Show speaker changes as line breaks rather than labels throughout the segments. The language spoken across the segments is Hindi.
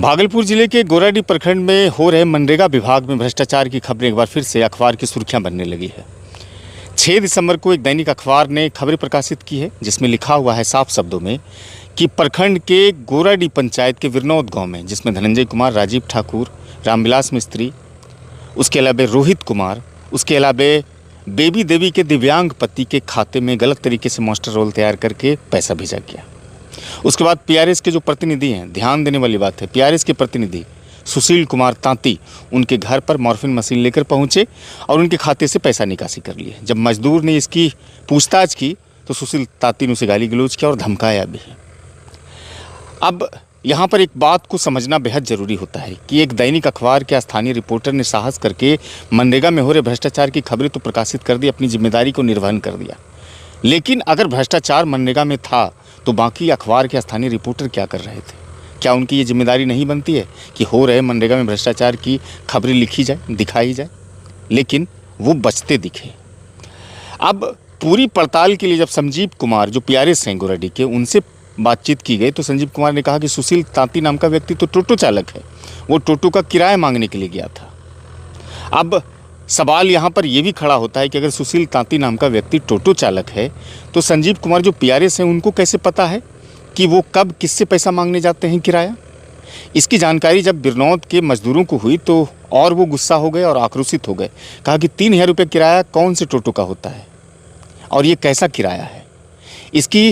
भागलपुर जिले के गोराडीह प्रखंड में हो रहे मनरेगा विभाग में भ्रष्टाचार की खबरें एक बार फिर से अखबार की सुर्खियां बनने लगी है। 6 दिसंबर को एक दैनिक अखबार ने खबरें प्रकाशित की है जिसमें लिखा हुआ है साफ शब्दों में कि प्रखंड के गोराडीह पंचायत के विरनौद गांव में, जिसमें धनंजय कुमार, राजीव ठाकुर, रामविलास मिस्त्री, उसके अलावा रोहित कुमार, उसके अलावा बेबी देवी के दिव्यांग पति के खाते में गलत तरीके से मास्टर रोल तैयार करके पैसा भेजा गया। उसके बाद पीआरएस के जो प्रतिनिधि हैं, ध्यान देने वाली बात है, पीआरएस के प्रतिनिधि सुशील कुमार तांती उनके घर पर मॉर्फिन मशीन लेकर पहुंचे और उनके खाते से पैसा निकासी कर लिए। जब मजदूर ने इसकी पूछताछ की तो सुशील तांती ने उसे गाली गलौज किया और धमकाया भी है। अब यहाँ पर एक बात को समझना बेहद ज़रूरी होता है कि एक दैनिक अखबार के स्थानीय रिपोर्टर ने साहस करके मनरेगा में हो रहे भ्रष्टाचार की खबरें तो प्रकाशित कर दी, अपनी जिम्मेदारी को निर्वहन कर दिया। लेकिन अगर भ्रष्टाचार मनरेगा में था तो बाकी अखबार के स्थानीय रिपोर्टर क्या कर रहे थे? क्या उनकी ये जिम्मेदारी नहीं बनती है कि हो रहे मनरेगा में भ्रष्टाचार की खबरें लिखी जाए, दिखाई जाए? लेकिन वो बचते दिखे। अब पूरी पड़ताल के लिए जब संजीव कुमार, जो पीआरएस हैं गोराडीह के, उनसे बातचीत की गई तो संजीव कुमार ने कहा कि सुशील तांती नाम का व्यक्ति तो टोटो चालक है, वो टोटो का किराया मांगने के लिए गया था। अब सवाल यहाँ पर यह भी खड़ा होता है कि अगर सुशील तांती नाम का व्यक्ति टोटो चालक है तो संजीव कुमार जो पीआरएस हैं उनको कैसे पता है कि वो कब किससे पैसा मांगने जाते हैं किराया? इसकी जानकारी जब बिरनौद के मजदूरों को हुई तो और वो गुस्सा हो गए और आक्रोशित हो गए। कहा कि 3,000 रुपये किराया कौन से टोटो का होता है और ये कैसा किराया है? इसकी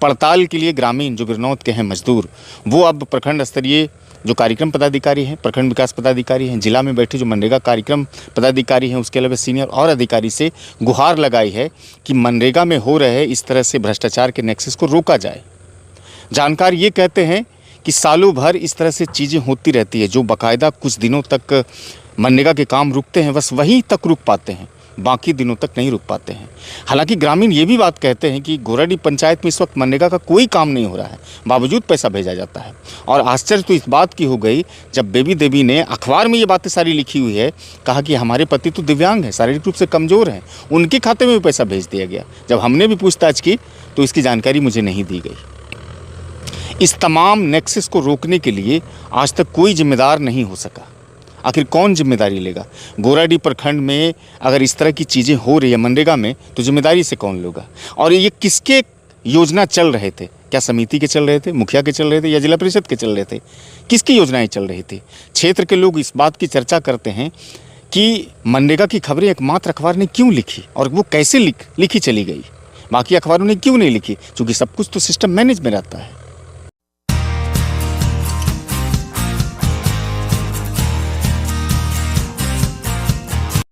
पड़ताल के लिए ग्रामीण जो बिरनौद के हैं मजदूर, वो अब प्रखंड स्तरीय जो कार्यक्रम पदाधिकारी हैं, प्रखंड विकास पदाधिकारी हैं, जिला में बैठे जो मनरेगा कार्यक्रम पदाधिकारी हैं, उसके अलावा सीनियर और अधिकारी से गुहार लगाई है कि मनरेगा में हो रहे इस तरह से भ्रष्टाचार के नेक्सस को रोका जाए। जानकार ये कहते हैं कि सालों भर इस तरह से चीज़ें होती रहती है। जो बाकायदा कुछ दिनों तक मनरेगा के काम रुकते हैं बस वहीं तक रुक पाते हैं, बाकी दिनों तक नहीं रुक पाते हैं। हालांकि ग्रामीण ये भी बात कहते हैं कि गोराडीह पंचायत में इस वक्त मनरेगा का कोई काम नहीं हो रहा है, बावजूद पैसा भेजा जाता है। और आश्चर्य तो इस बात की हो गई जब बेबी देवी ने अखबार में ये बातें सारी लिखी हुई है, कहा कि हमारे पति तो दिव्यांग हैं, शारीरिक रूप से कमज़ोर हैं, उनके खाते में भी पैसा भेज दिया गया। जब हमने भी पूछताछ की तो इसकी जानकारी मुझे नहीं दी गई। इस तमाम नेक्सस को रोकने के लिए आज तक कोई जिम्मेदार नहीं हो सका। आखिर कौन जिम्मेदारी लेगा? गोराडीह प्रखंड में अगर इस तरह की चीज़ें हो रही है मनरेगा में तो जिम्मेदारी से कौन लेगा? और ये किसके योजना चल रहे थे? क्या समिति के चल रहे थे, मुखिया के चल रहे थे या जिला परिषद के चल रहे थे? किसकी योजनाएं चल रही थी? क्षेत्र के लोग इस बात की चर्चा करते हैं कि मनरेगा की खबरें एकमात्र अखबार ने क्यों लिखी और वो कैसे लिखी चली गई, बाकी अखबारों ने क्यों नहीं लिखी? क्योंकि सब कुछ तो सिस्टम मैनेज में रहता है।